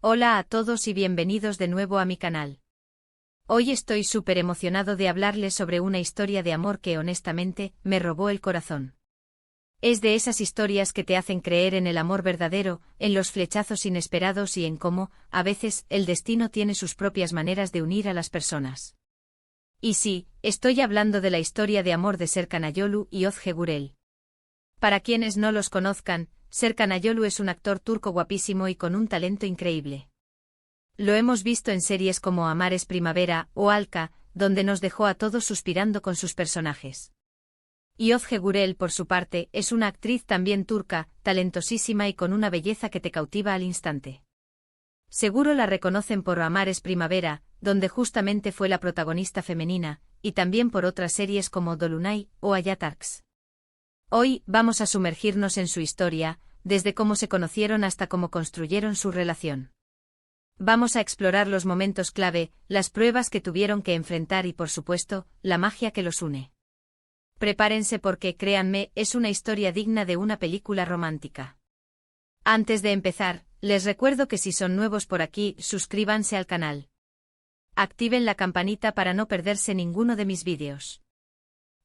Hola a todos y bienvenidos de nuevo a mi canal. Hoy estoy súper emocionado de hablarles sobre una historia de amor que honestamente me robó el corazón. Es de esas historias que te hacen creer en el amor verdadero, en los flechazos inesperados y en cómo, a veces, el destino tiene sus propias maneras de unir a las personas. Y sí, estoy hablando de la historia de amor de Serkan Ayolu y Özge Gürel. Para quienes no los conozcan, Serkan Ayolu es un actor turco guapísimo y con un talento increíble. Lo hemos visto en series como Amar es Primavera o Alka, donde nos dejó a todos suspirando con sus personajes. Y Özge Gürel, por su parte, es una actriz también turca, talentosísima y con una belleza que te cautiva al instante. Seguro la reconocen por Amar es Primavera, donde justamente fue la protagonista femenina, y también por otras series como Dolunay o Ayatarks. Hoy vamos a sumergirnos en su historia, desde cómo se conocieron hasta cómo construyeron su relación. Vamos a explorar los momentos clave, las pruebas que tuvieron que enfrentar y, por supuesto, la magia que los une. Prepárense porque, créanme, es una historia digna de una película romántica. Antes de empezar, les recuerdo que si son nuevos por aquí, suscríbanse al canal. Activen la campanita para no perderse ninguno de mis vídeos.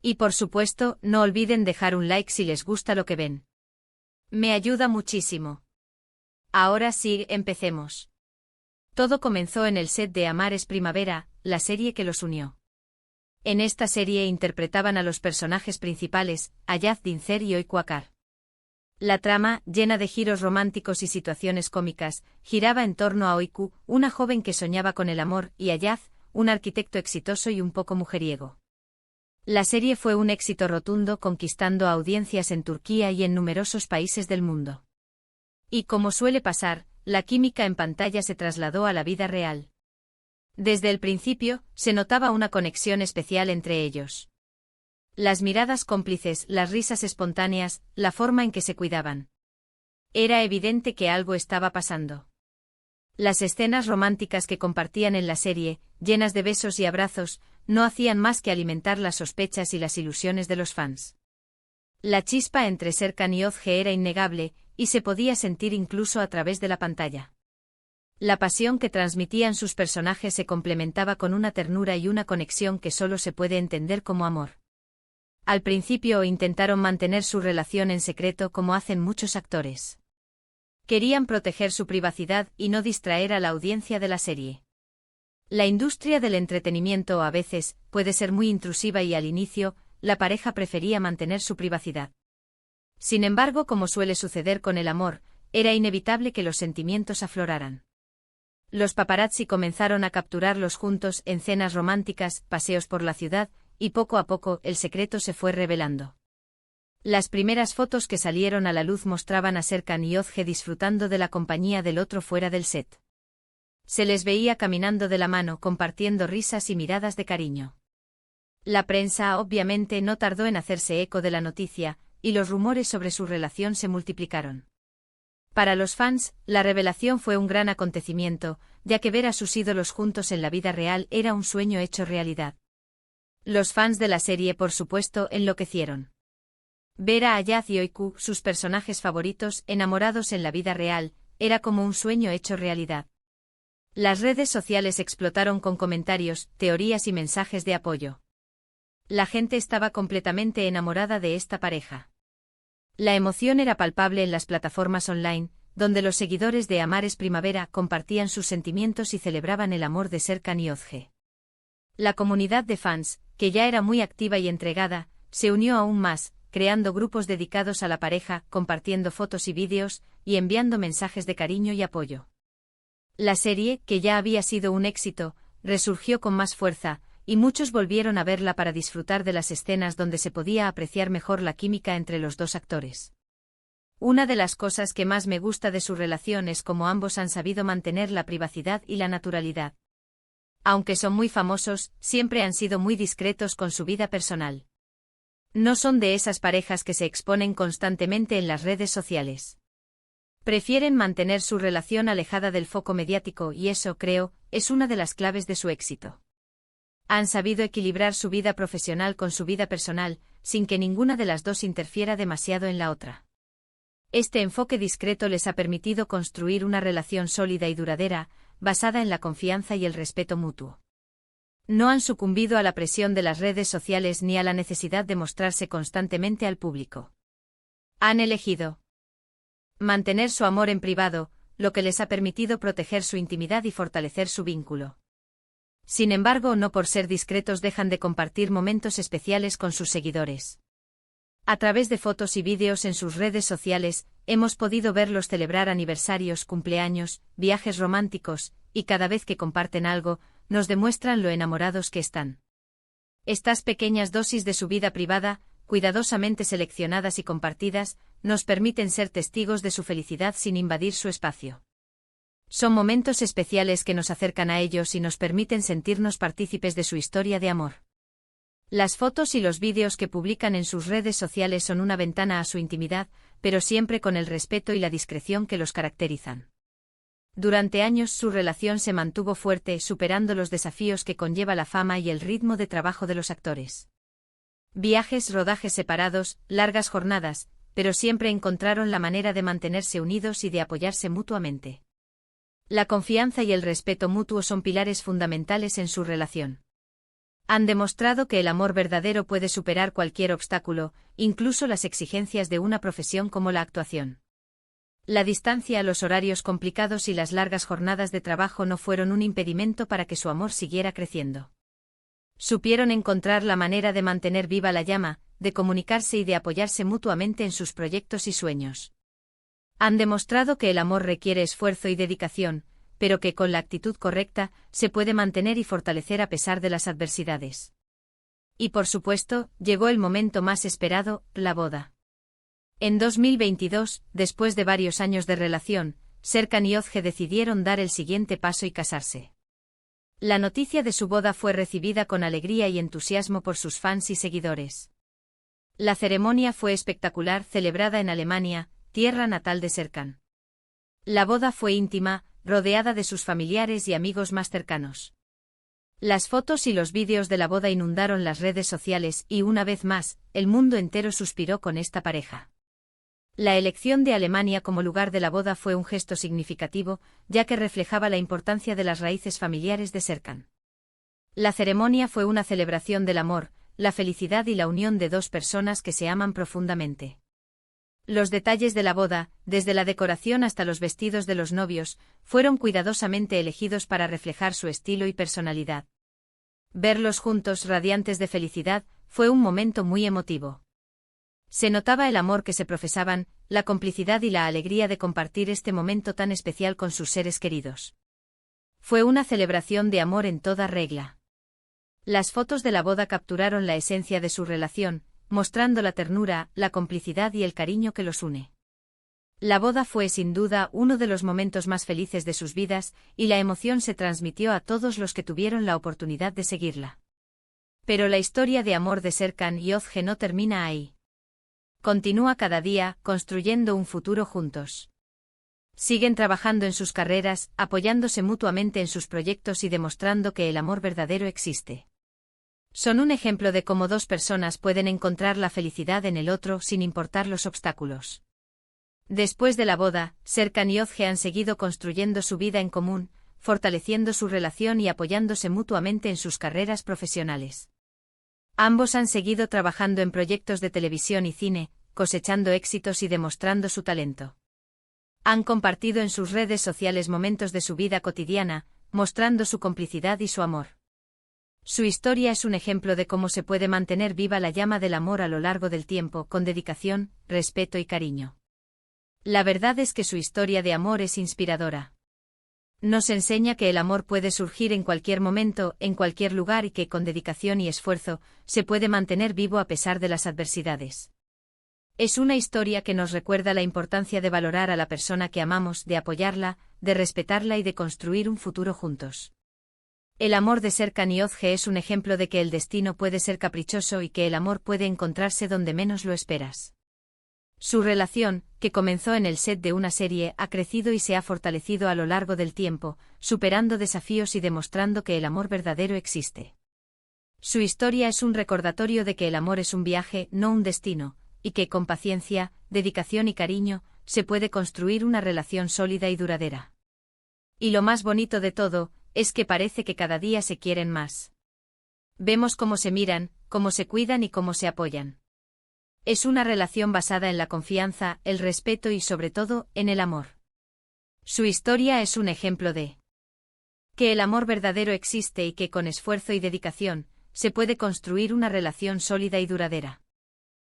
Y por supuesto, no olviden dejar un like si les gusta lo que ven. Me ayuda muchísimo. Ahora sí, empecemos. Todo comenzó en el set de Amar es Primavera, la serie que los unió. En esta serie interpretaban a los personajes principales, Ayaz Dincer y Öykü Akar. La trama, llena de giros románticos y situaciones cómicas, giraba en torno a Öykü, una joven que soñaba con el amor, y Ayaz, un arquitecto exitoso y un poco mujeriego. La serie fue un éxito rotundo, conquistando audiencias en Turquía y en numerosos países del mundo. Y como suele pasar, la química en pantalla se trasladó a la vida real. Desde el principio, se notaba una conexión especial entre ellos. Las miradas cómplices, las risas espontáneas, la forma en que se cuidaban. Era evidente que algo estaba pasando. Las escenas románticas que compartían en la serie, llenas de besos y abrazos, no hacían más que alimentar las sospechas y las ilusiones de los fans. La chispa entre Serkan y Özge era innegable, y se podía sentir incluso a través de la pantalla. La pasión que transmitían sus personajes se complementaba con una ternura y una conexión que solo se puede entender como amor. Al principio intentaron mantener su relación en secreto como hacen muchos actores. Querían proteger su privacidad y no distraer a la audiencia de la serie. La industria del entretenimiento a veces puede ser muy intrusiva y al inicio, la pareja prefería mantener su privacidad. Sin embargo, como suele suceder con el amor, era inevitable que los sentimientos afloraran. Los paparazzi comenzaron a capturarlos juntos en cenas románticas, paseos por la ciudad, y poco a poco el secreto se fue revelando. Las primeras fotos que salieron a la luz mostraban a Serkan y Özge disfrutando de la compañía del otro fuera del set. Se les veía caminando de la mano, compartiendo risas y miradas de cariño. La prensa obviamente no tardó en hacerse eco de la noticia, y los rumores sobre su relación se multiplicaron. Para los fans, la revelación fue un gran acontecimiento, ya que ver a sus ídolos juntos en la vida real era un sueño hecho realidad. Los fans de la serie, por supuesto, enloquecieron. Ver a Ayaz y Öykü, sus personajes favoritos, enamorados en la vida real, era como un sueño hecho realidad. Las redes sociales explotaron con comentarios, teorías y mensajes de apoyo. La gente estaba completamente enamorada de esta pareja. La emoción era palpable en las plataformas online, donde los seguidores de Amar es Primavera compartían sus sentimientos y celebraban el amor de Serkan y Özge. La comunidad de fans, que ya era muy activa y entregada, se unió aún más, creando grupos dedicados a la pareja, compartiendo fotos y vídeos, y enviando mensajes de cariño y apoyo. La serie, que ya había sido un éxito, resurgió con más fuerza, y muchos volvieron a verla para disfrutar de las escenas donde se podía apreciar mejor la química entre los dos actores. Una de las cosas que más me gusta de su relación es cómo ambos han sabido mantener la privacidad y la naturalidad. Aunque son muy famosos, siempre han sido muy discretos con su vida personal. No son de esas parejas que se exponen constantemente en las redes sociales. Prefieren mantener su relación alejada del foco mediático y eso, creo, es una de las claves de su éxito. Han sabido equilibrar su vida profesional con su vida personal, sin que ninguna de las dos interfiera demasiado en la otra. Este enfoque discreto les ha permitido construir una relación sólida y duradera, basada en la confianza y el respeto mutuo. No han sucumbido a la presión de las redes sociales ni a la necesidad de mostrarse constantemente al público. Han elegido mantener su amor en privado, lo que les ha permitido proteger su intimidad y fortalecer su vínculo. Sin embargo, no por ser discretos dejan de compartir momentos especiales con sus seguidores. A través de fotos y vídeos en sus redes sociales, hemos podido verlos celebrar aniversarios, cumpleaños, viajes románticos, y cada vez que comparten algo, nos demuestran lo enamorados que están. Estas pequeñas dosis de su vida privada, cuidadosamente seleccionadas y compartidas, nos permiten ser testigos de su felicidad sin invadir su espacio. Son momentos especiales que nos acercan a ellos y nos permiten sentirnos partícipes de su historia de amor. Las fotos y los vídeos que publican en sus redes sociales son una ventana a su intimidad, pero siempre con el respeto y la discreción que los caracterizan. Durante años su relación se mantuvo fuerte, superando los desafíos que conlleva la fama y el ritmo de trabajo de los actores. Viajes, rodajes separados, largas jornadas, pero siempre encontraron la manera de mantenerse unidos y de apoyarse mutuamente. La confianza y el respeto mutuo son pilares fundamentales en su relación. Han demostrado que el amor verdadero puede superar cualquier obstáculo, incluso las exigencias de una profesión como la actuación. La distancia, los horarios complicados y las largas jornadas de trabajo no fueron un impedimento para que su amor siguiera creciendo. Supieron encontrar la manera de mantener viva la llama, de comunicarse y de apoyarse mutuamente en sus proyectos y sueños. Han demostrado que el amor requiere esfuerzo y dedicación, pero que con la actitud correcta, se puede mantener y fortalecer a pesar de las adversidades. Y por supuesto, llegó el momento más esperado, la boda. En 2022, después de varios años de relación, Serkan y Özge decidieron dar el siguiente paso y casarse. La noticia de su boda fue recibida con alegría y entusiasmo por sus fans y seguidores. La ceremonia fue espectacular, celebrada en Alemania, tierra natal de Serkan. La boda fue íntima, rodeada de sus familiares y amigos más cercanos. Las fotos y los vídeos de la boda inundaron las redes sociales y, una vez más, el mundo entero suspiró con esta pareja. La elección de Alemania como lugar de la boda fue un gesto significativo, ya que reflejaba la importancia de las raíces familiares de Serkan. La ceremonia fue una celebración del amor, la felicidad y la unión de dos personas que se aman profundamente. Los detalles de la boda, desde la decoración hasta los vestidos de los novios, fueron cuidadosamente elegidos para reflejar su estilo y personalidad. Verlos juntos, radiantes de felicidad, fue un momento muy emotivo. Se notaba el amor que se profesaban, la complicidad y la alegría de compartir este momento tan especial con sus seres queridos. Fue una celebración de amor en toda regla. Las fotos de la boda capturaron la esencia de su relación, mostrando la ternura, la complicidad y el cariño que los une. La boda fue sin duda uno de los momentos más felices de sus vidas, y la emoción se transmitió a todos los que tuvieron la oportunidad de seguirla. Pero la historia de amor de Serkan y Özge no termina ahí. Continúa cada día, construyendo un futuro juntos. Siguen trabajando en sus carreras, apoyándose mutuamente en sus proyectos y demostrando que el amor verdadero existe. Son un ejemplo de cómo dos personas pueden encontrar la felicidad en el otro sin importar los obstáculos. Después de la boda, Serkan y Özge han seguido construyendo su vida en común, fortaleciendo su relación y apoyándose mutuamente en sus carreras profesionales. Ambos han seguido trabajando en proyectos de televisión y cine, cosechando éxitos y demostrando su talento. Han compartido en sus redes sociales momentos de su vida cotidiana, mostrando su complicidad y su amor. Su historia es un ejemplo de cómo se puede mantener viva la llama del amor a lo largo del tiempo, con dedicación, respeto y cariño. La verdad es que su historia de amor es inspiradora. Nos enseña que el amor puede surgir en cualquier momento, en cualquier lugar y que con dedicación y esfuerzo, se puede mantener vivo a pesar de las adversidades. Es una historia que nos recuerda la importancia de valorar a la persona que amamos, de apoyarla, de respetarla y de construir un futuro juntos. El amor de Serkan y Özge es un ejemplo de que el destino puede ser caprichoso y que el amor puede encontrarse donde menos lo esperas. Su relación, que comenzó en el set de una serie, ha crecido y se ha fortalecido a lo largo del tiempo, superando desafíos y demostrando que el amor verdadero existe. Su historia es un recordatorio de que el amor es un viaje, no un destino, y que con paciencia, dedicación y cariño, se puede construir una relación sólida y duradera. Y lo más bonito de todo, es que parece que cada día se quieren más. Vemos cómo se miran, cómo se cuidan y cómo se apoyan. Es una relación basada en la confianza, el respeto y sobre todo, en el amor. Su historia es un ejemplo de que el amor verdadero existe y que con esfuerzo y dedicación, se puede construir una relación sólida y duradera.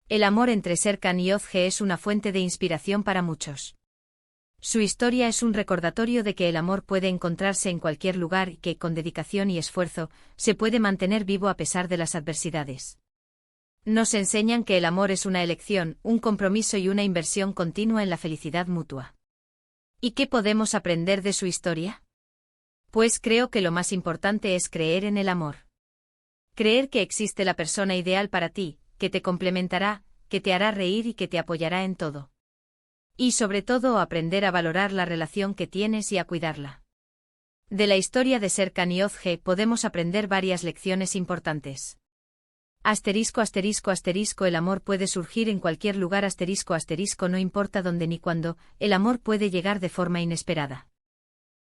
El amor entre Serkan y Özge es una fuente de inspiración para muchos. Su historia es un recordatorio de que el amor puede encontrarse en cualquier lugar y que, con dedicación y esfuerzo, se puede mantener vivo a pesar de las adversidades. Nos enseñan que el amor es una elección, un compromiso y una inversión continua en la felicidad mutua. ¿Y qué podemos aprender de su historia? Pues creo que lo más importante es creer en el amor. Creer que existe la persona ideal para ti, que te complementará, que te hará reír y que te apoyará en todo. Y sobre todo aprender a valorar la relación que tienes y a cuidarla. De la historia de Serkan y Özge podemos aprender varias lecciones importantes. Asterisco asterisco asterisco el amor puede surgir en cualquier lugar asterisco asterisco no importa dónde ni cuándo, el amor puede llegar de forma inesperada.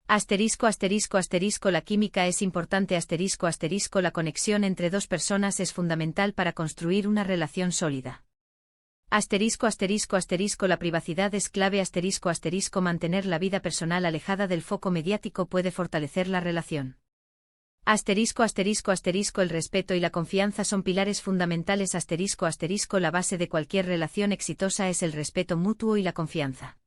Asterisco asterisco asterisco la química es importante asterisco asterisco la conexión entre dos personas es fundamental para construir una relación sólida. Asterisco asterisco asterisco la privacidad es clave asterisco asterisco mantener la vida personal alejada del foco mediático puede fortalecer la relación. Asterisco asterisco asterisco el respeto y la confianza son pilares fundamentales asterisco asterisco la base de cualquier relación exitosa es el respeto mutuo y la confianza.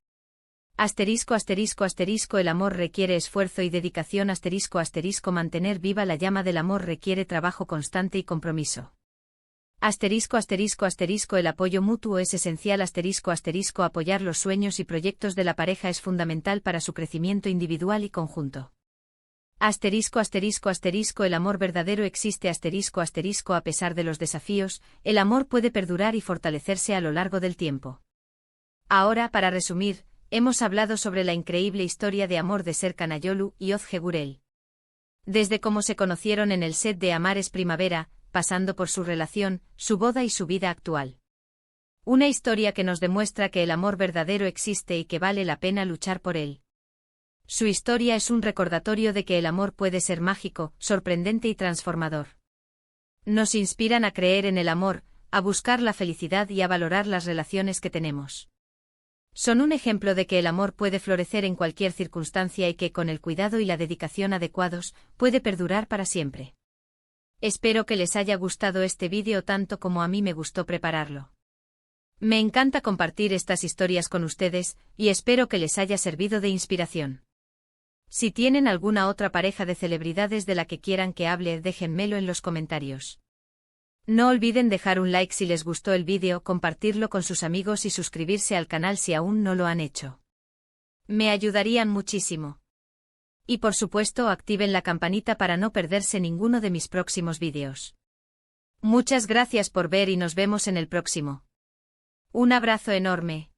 Asterisco asterisco asterisco el amor requiere esfuerzo y dedicación asterisco asterisco mantener viva la llama del amor requiere trabajo constante y compromiso. Asterisco asterisco asterisco el apoyo mutuo es esencial asterisco asterisco apoyar los sueños y proyectos de la pareja es fundamental para su crecimiento individual y conjunto. Asterisco asterisco asterisco el amor verdadero existe asterisco asterisco a pesar de los desafíos, el amor puede perdurar y fortalecerse a lo largo del tiempo. Ahora, para resumir, hemos hablado sobre la increíble historia de amor de Serkan Ayolu y Özge Gürel. Desde cómo se conocieron en el set de Amar es Primavera, pasando por su relación, su boda y su vida actual. Una historia que nos demuestra que el amor verdadero existe y que vale la pena luchar por él. Su historia es un recordatorio de que el amor puede ser mágico, sorprendente y transformador. Nos inspiran a creer en el amor, a buscar la felicidad y a valorar las relaciones que tenemos. Son un ejemplo de que el amor puede florecer en cualquier circunstancia y que con el cuidado y la dedicación adecuados, puede perdurar para siempre. Espero que les haya gustado este vídeo tanto como a mí me gustó prepararlo. Me encanta compartir estas historias con ustedes, y espero que les haya servido de inspiración. Si tienen alguna otra pareja de celebridades de la que quieran que hable, déjenmelo en los comentarios. No olviden dejar un like si les gustó el vídeo, compartirlo con sus amigos y suscribirse al canal si aún no lo han hecho. Me ayudarían muchísimo. Y por supuesto activen la campanita para no perderse ninguno de mis próximos vídeos. Muchas gracias por ver y nos vemos en el próximo. Un abrazo enorme.